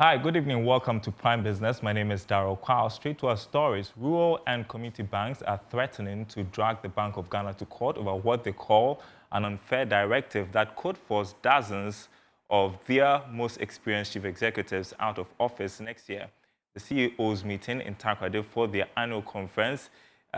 Hi, good evening. Welcome to Prime Business. My name is Darryl Kwao. Straight to our stories. Rural and community banks are threatening to drag the Bank of Ghana to court over what they call an unfair directive that could force dozens of their most experienced chief executives out of office next year. The CEOs meeting in Takoradi for their annual conference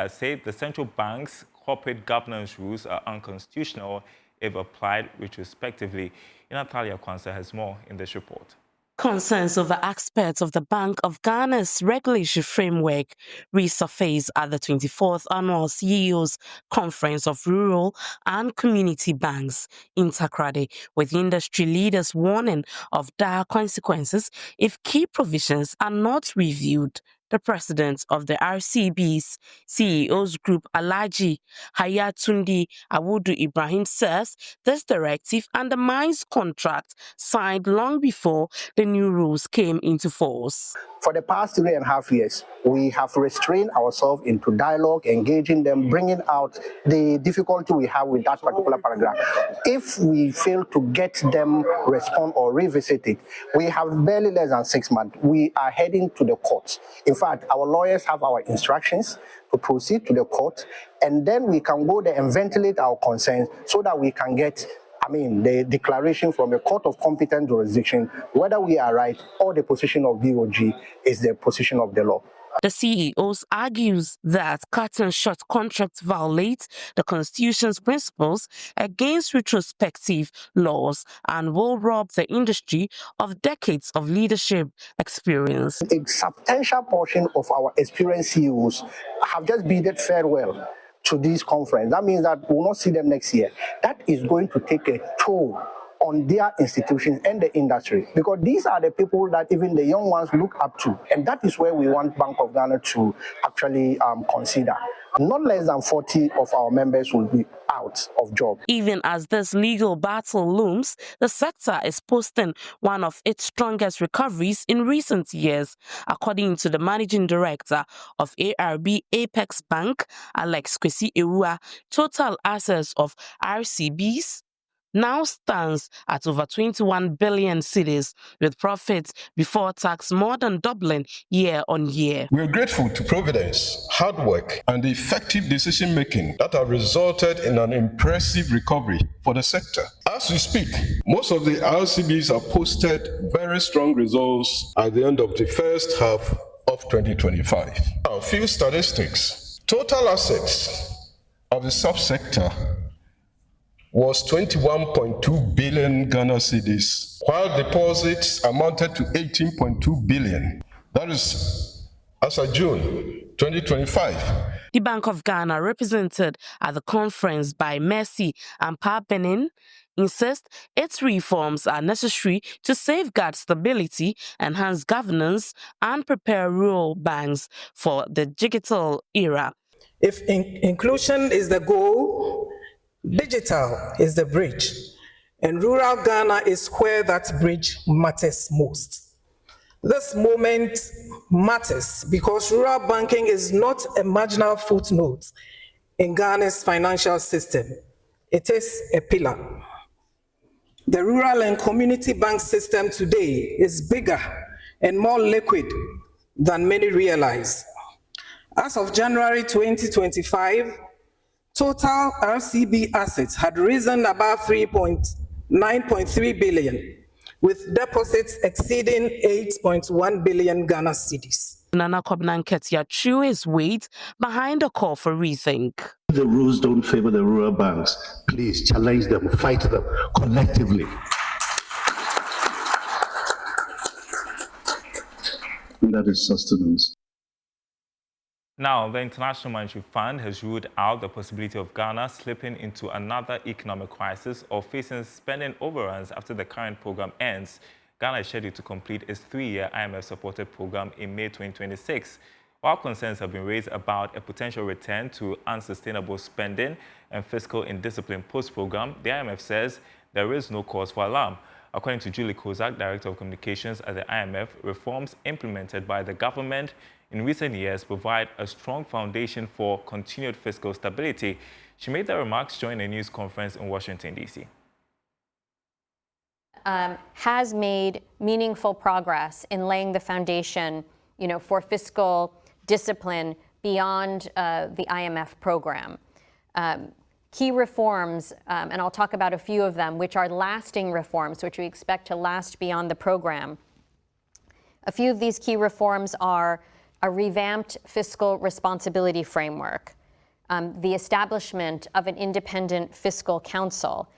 said the central bank's corporate governance rules are unconstitutional if applied retrospectively. Natalia Kwanzaa has more in this report. Concerns over aspects of the Bank of Ghana's regulatory framework resurfaced at the 24th Annual CEOs Conference of Rural and Community Banks in Takoradi, with industry leaders warning of dire consequences if key provisions are not reviewed. The president of the RCB's CEOs Group, Alhaji Hayatunde Awudu Ibrahim, says this directive undermines contracts signed long before the new rules came into force. For the past 3.5 years, we have restrained ourselves into dialogue, engaging them, bringing out the difficulty we have with that particular paragraph. If we fail to get them respond or revisit it, we have barely less than 6 months. We are heading to the courts. In fact, our lawyers have our instructions to proceed to the court, and then we can go there and ventilate our concerns so that we can get the declaration from a court of competent jurisdiction, whether we are right or the position of BoG is the position of the law. The CEOs argues that cut-and-short contracts violate the Constitution's principles against retrospective laws and will rob the industry of decades of leadership experience. A substantial portion of our experienced CEOs have just bidded farewell to this conference. That means that we will not see them next year. That is going to take a toll on their institutions and the industry, because these are the people that even the young ones look up to, and that is where we want Bank of Ghana to actually consider. Not less than 40 of our members will be out of job. Even as this legal battle looms, the sector is posting one of its strongest recoveries in recent years. According to the managing director of ARB Apex Bank, Alex Kwesi Ewua, total assets of RCBs now stands at over 21 billion cedis, with profits before tax more than doubling year on year. We are grateful to Providence, hard work, and the effective decision-making that have resulted in an impressive recovery for the sector. As we speak, most of the RCBs have posted very strong results at the end of the first half of 2025. A few statistics. Total assets of the subsector was 21.2 billion Ghana cedis, while deposits amounted to 18.2 billion. That is as of June 2025. The Bank of Ghana, represented at the conference by Mercy and Pa Benin, insists its reforms are necessary to safeguard stability, enhance governance, and prepare rural banks for the digital era. If inclusion is the goal, digital is the bridge, and rural Ghana is where that bridge matters most. This moment matters because rural banking is not a marginal footnote in Ghana's financial system. It is a pillar. The rural and community bank system today is bigger and more liquid than many realize. As of January 2025, total RCB assets had risen above 9.3 billion, with deposits exceeding 8.1 billion Ghana cedis. Nana Kobnanketia threw his weight behind the call for rethink. The rules don't favor the rural banks. Please challenge them, fight them collectively. And that is sustenance. Now, the International Monetary Fund has ruled out the possibility of Ghana slipping into another economic crisis or facing spending overruns after the current program ends. Ghana is scheduled to complete its 3-year IMF-supported program in May 2026. While concerns have been raised about a potential return to unsustainable spending and fiscal indiscipline post-program, the IMF says there is no cause for alarm. According to Julie Kozak, Director of Communications at the IMF, reforms implemented by the government in recent years provide a strong foundation for continued fiscal stability. She made the remarks during a news conference in Washington, D.C. has made meaningful progress in laying the foundation, for fiscal discipline beyond the IMF program. Key reforms, and I'll talk about a few of them, which are lasting reforms, which we expect to last beyond the program. A few of these key reforms are a revamped fiscal responsibility framework, the establishment of an independent fiscal council,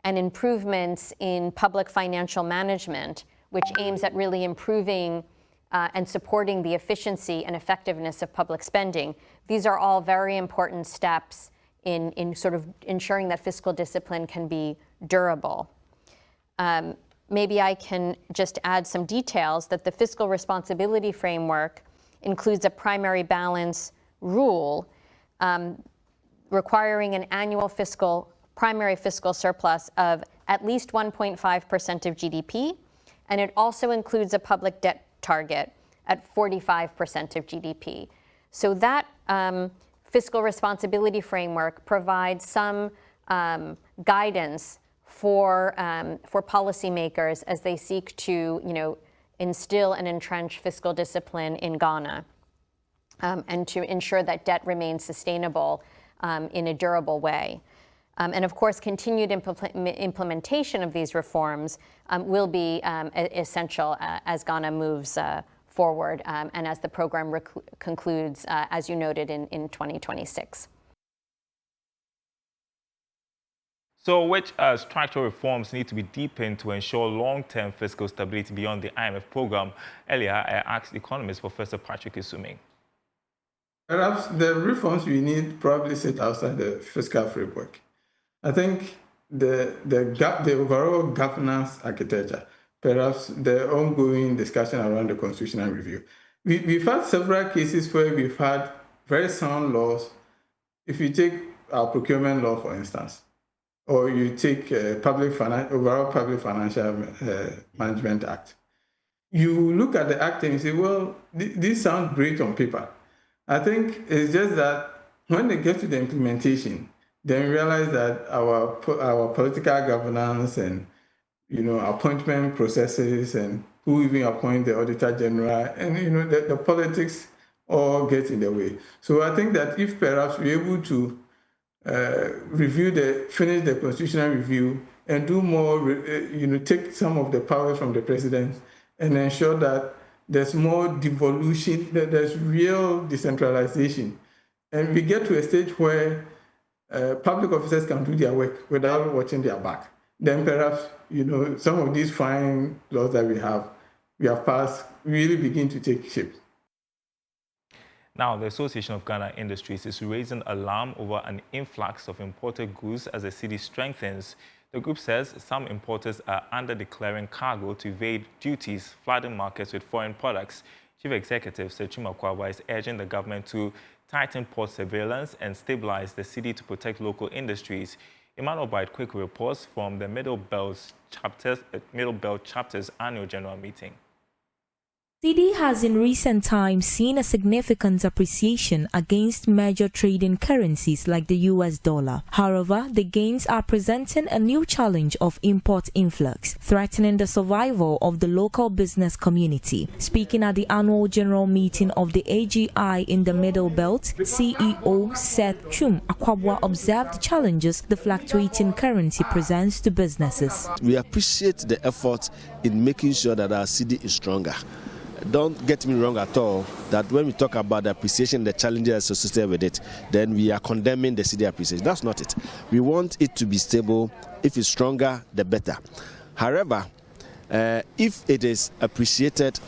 and improvements in public financial management, which aims at really improving and supporting the efficiency and effectiveness of public spending. These are all very important steps in sort of ensuring that fiscal discipline can be durable. Maybe I can just add some details that the fiscal responsibility framework includes a primary balance rule requiring an annual primary fiscal surplus of at least 1.5% of GDP, and it also includes a public debt target at 45% of GDP. So that fiscal responsibility framework provides some guidance for policymakers as they seek to, instill and entrench fiscal discipline in Ghana, and to ensure that debt remains sustainable in a durable way. And of course, continued implementation of these reforms will be essential as Ghana moves forward and as the program concludes, as you noted, in 2026. So which structural reforms need to be deepened to ensure long-term fiscal stability beyond the IMF program? Earlier, I asked economist Professor Patrick Isuming. Perhaps the reforms we need probably sit outside the fiscal framework. I think the overall governance architecture, perhaps the ongoing discussion around the constitutional review. We've had several cases where we've had very sound laws. If you take our procurement law, for instance, or you take overall Public Financial Management Act, you look at the act and you say, well, these sound great on paper. I think it's just that when they get to the implementation, then we realize that our political governance and appointment processes and who even appoint the Auditor General and the politics all get in the way. So I think that if perhaps we're able to finish the constitutional review and do more, take some of the power from the president and ensure that there's more devolution, that there's real decentralization, and we get to a stage where public officers can do their work without watching their back, then perhaps some of these fine laws that we have passed really begin to take shape. Now, the Association of Ghana Industries is raising alarm over an influx of imported goods as the city strengthens. The group says some importers are under-declaring cargo to evade duties, flooding markets with foreign products. Chief Executive Sechuma Kwabwa is urging the government to tighten port surveillance and stabilize the city to protect local industries. Emmanuel Bright quick reports from the Middle Belt Chapter's annual general meeting. Cedi has in recent times seen a significant appreciation against major trading currencies like the US dollar. However, the gains are presenting a new challenge of import influx, threatening the survival of the local business community. Speaking at the annual general meeting of the AGI in the Middle Belt, CEO Seth Chum Akwabwa observed the challenges the fluctuating currency presents to businesses. We appreciate the effort in making sure that our cedi is stronger. Don't get me wrong at all, that when we talk about the appreciation, the challenges associated with it, then we are condemning the cedi appreciation. That's not it. We want it to be stable. If it's stronger, the better. However, if it is appreciated,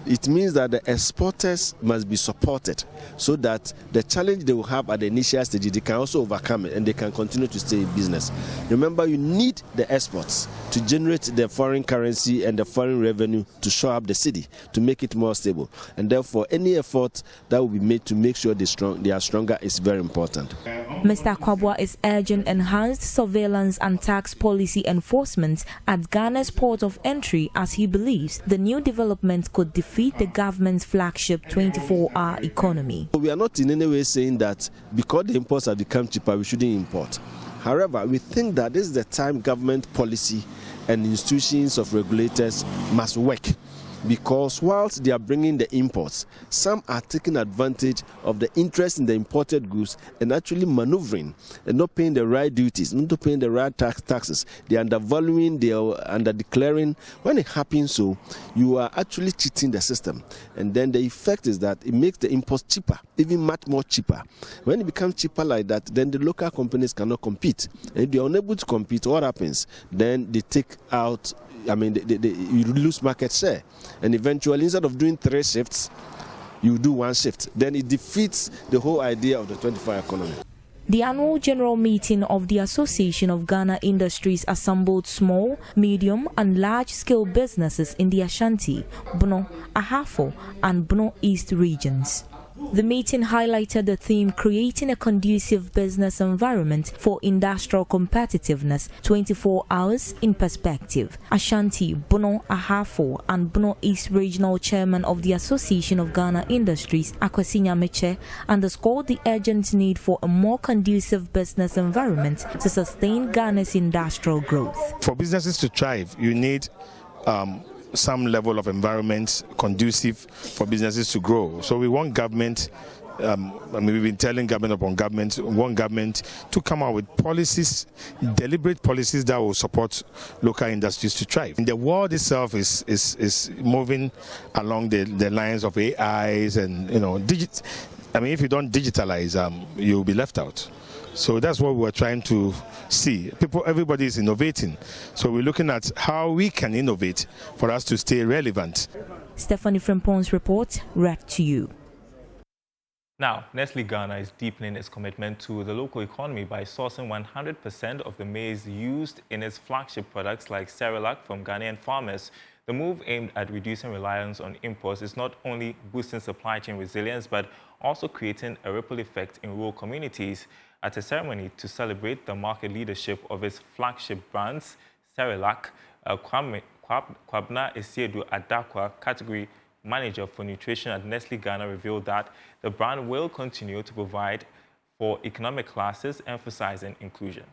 it means that the exporters must be supported so that the challenge they will have at the initial stage, they can also overcome it and they can continue to stay in business. Remember, you need the exports to generate the foreign currency and the foreign revenue to show up the city, to make it more stable. And therefore, any effort that will be made to make sure they are stronger is very important. Mr. Akwabwa is urging enhanced surveillance and tax policy enforcement at Ghana's port of entry, as he believes the new development could defeat the government's flagship 24-hour economy. We are not in any way saying that because the imports have become cheaper, we shouldn't import. However, we think that this is the time government policy and institutions of regulators must work, because whilst they are bringing the imports, some are taking advantage of the interest in the imported goods and actually maneuvering and not paying the right duties, not paying the right taxes. They are undervaluing, they are under-declaring. When it happens so, you are actually cheating the system. And then the effect is that it makes the imports cheaper, even much more cheaper. When it becomes cheaper like that, then the local companies cannot compete. And if they are unable to compete, what happens? Then they take out, you lose market share. And eventually, instead of doing 3 shifts, you do 1 shift. Then it defeats the whole idea of the 24-hour economy. The annual general meeting of the Association of Ghana Industries assembled small, medium and large-scale businesses in the Ashanti, Bono, Ahafo and Bono East regions. The meeting highlighted the theme creating a conducive business environment for industrial competitiveness 24 hours in perspective. Ashanti, Bono, Ahafo and Bono East Regional Chairman of the Association of Ghana Industries, Akwasi Nyameche, underscored the urgent need for a more conducive business environment to sustain Ghana's industrial growth. For businesses to thrive, you need some level of environment conducive for businesses to grow. So we want government, we've been telling government upon government, we want government to come out with policies, deliberate policies that will support local industries to thrive. And the world itself is moving along the lines of AIs and, if you don't digitalize, you'll be left out. So that's what we're trying to see. Everybody is innovating. So we're looking at how we can innovate for us to stay relevant. Stephanie Frimpon's report, read to you. Now, Nestle Ghana is deepening its commitment to the local economy by sourcing 100% of the maize used in its flagship products like Cerelac from Ghanaian farmers. The move aimed at reducing reliance on imports is not only boosting supply chain resilience, but also creating a ripple effect in rural communities. At a ceremony to celebrate the market leadership of its flagship brands, Cerelac, Kwabna Esiedu Adakwa, category manager for nutrition at Nestle Ghana, revealed that the brand will continue to provide for economic classes, emphasizing inclusion.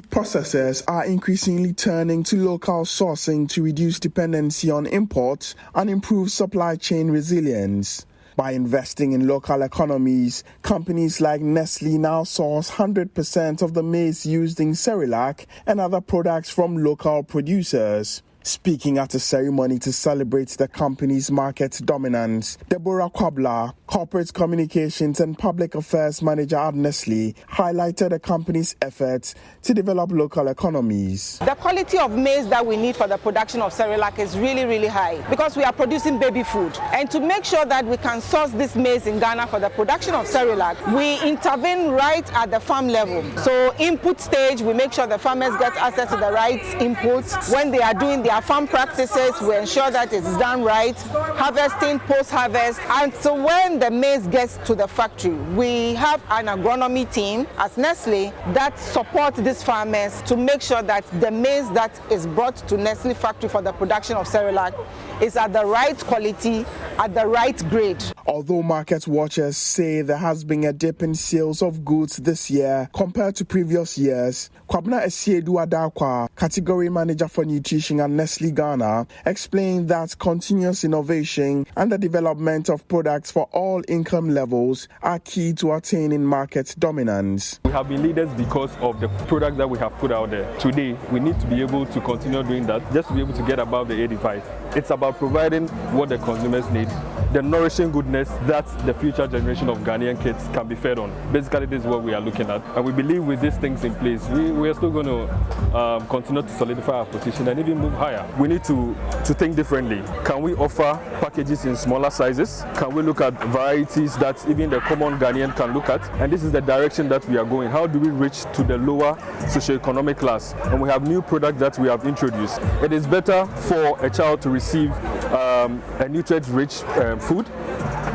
Processors are increasingly turning to local sourcing to reduce dependency on imports and improve supply chain resilience. By investing in local economies, companies like Nestle now source 100% of the maize used in Cerelac and other products from local producers. Speaking at a ceremony to celebrate the company's market dominance, Deborah Kwabla, Corporate Communications and Public Affairs Manager at Nestle, highlighted the company's efforts to develop local economies. The quality of maize that we need for the production of Cerelac is really, really high because we are producing baby food. And to make sure that we can source this maize in Ghana for the production of Cerelac, we intervene right at the farm level. So input stage, we make sure the farmers get access to the right inputs. When they are doing their farm practices, we ensure that it's done right, harvesting, post-harvest. And so when the maize gets to the factory, we have an agronomy team as Nestle that support these farmers to make sure that the maize that is brought to Nestle factory for the production of Cerelac is at the right quality, at the right grade. Although market watchers say there has been a dip in sales of goods this year compared to previous years, Kwabna Esiedu Adakwa, category manager for nutrition at Nestle Ghana, explained that continuous innovation and the development of products for all income levels are key to attaining market dominance. We have been leaders because of the product that we have put out there. Today, we need to be able to continue doing that just to be able to get above the 85. It's about providing what the consumers need, the nourishing goodness that the future generation of Ghanaian kids can be fed on. Basically, this is what we are looking at. And we believe with these things in place, we are still going to continue to solidify our position and even move higher. We need to think differently. Can we offer packages in smaller sizes? Can we look at varieties that even the common Ghanaian can look at? And this is the direction that we are going. How do we reach to the lower socioeconomic class? And we have new products that we have introduced. It is better for a child to receive a nutrient-rich food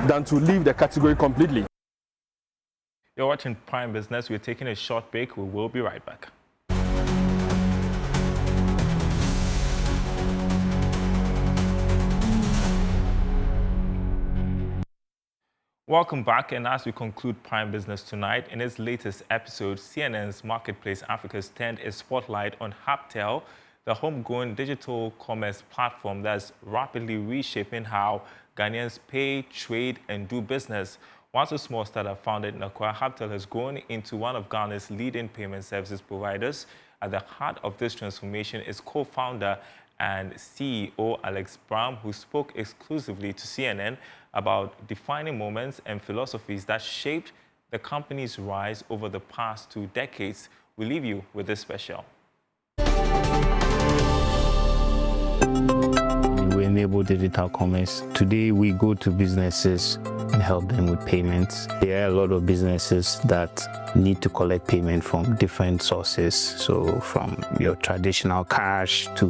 than to leave the category completely. You're watching Prime Business. We're taking a short break. We will be right back. Welcome back, and as we conclude Prime Business tonight, in its latest episode, CNN's Marketplace Africa turned a spotlight on Haptel, the homegrown digital commerce platform that's rapidly reshaping how Ghanaians pay, trade, and do business. Once a small startup founded in Accra, Haptel has grown into one of Ghana's leading payment services providers. At the heart of this transformation is co-founder and CEO Alex Brown, who spoke exclusively to CNN about defining moments and philosophies that shaped the company's rise over the past 2 decades. We leave you with this special. We enable digital commerce. Today, we go to businesses and help them with payments. There are a lot of businesses that need to collect payment from different sources. So from your traditional cash to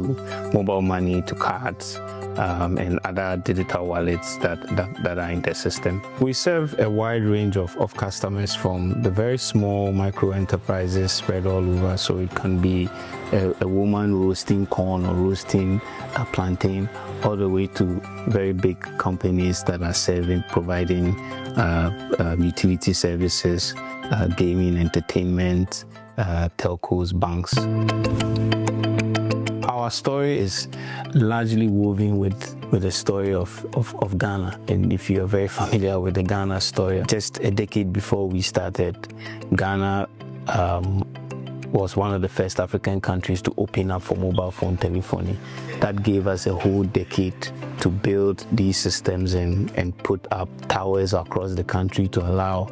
mobile money to cards, and other digital wallets that are in the system. We serve a wide range of customers, from the very small micro enterprises spread all over. So it can be a woman roasting corn or roasting a plantain, all the way to very big companies that are providing utility services, gaming, entertainment, telcos, banks. Our story is largely woven with the story of Ghana. And if you're very familiar with the Ghana story, just a decade before we started, Ghana was one of the first African countries to open up for mobile phone telephony. That gave us a whole decade to build these systems and put up towers across the country to allow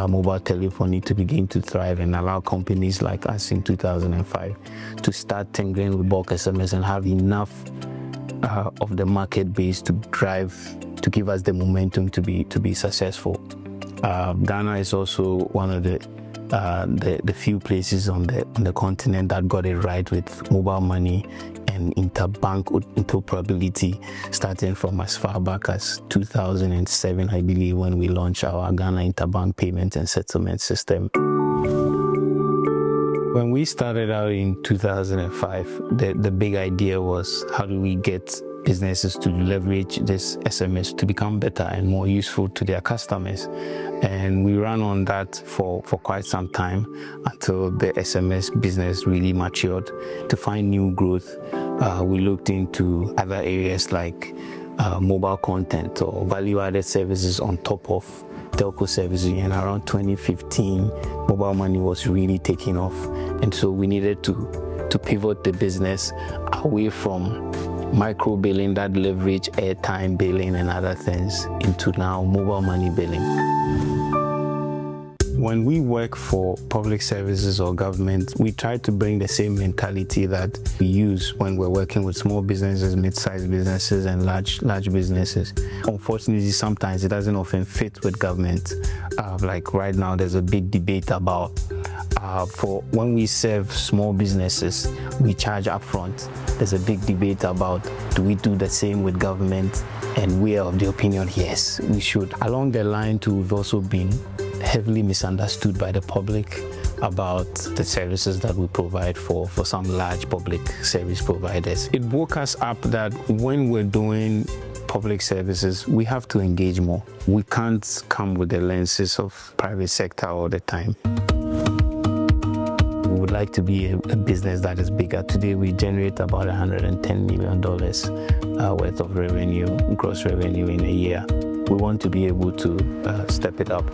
mobile telephony to begin to thrive, and allow companies like us in 2005 to start tinkering with bulk SMS and have enough of the market base to give us the momentum to be successful. Ghana is also one of the few places on the continent that got it right with mobile money and interbank interoperability, starting from as far back as 2007, I believe, when we launched our Ghana Interbank Payment and Settlement System. When we started out in 2005, the big idea was, how do we get businesses to leverage this SMS to become better and more useful to their customers? And we ran on that for quite some time, until the SMS business really matured. To find new growth, we looked into other areas like mobile content or value-added services on top of telco services. And around 2015, mobile money was really taking off. And so we needed to pivot the business away from micro billing that leverage airtime billing and other things into now mobile money billing. When we work for public services or government, we try to bring the same mentality that we use when we're working with small businesses, mid-sized businesses, and large businesses. Unfortunately, sometimes it doesn't often fit with government. Like right now, there's a big debate about for when we serve small businesses, we charge upfront. There's a big debate about, do we do the same with government? And we are of the opinion, yes, we should. Along the line too, we've also been heavily misunderstood by the public about the services that we provide for some large public service providers. It woke us up that when we're doing public services, we have to engage more. We can't come with the lenses of private sector all the time. We would like to be a business that is bigger. Today we generate about $110 million worth of revenue, gross revenue in a year. We want to be able to step it up.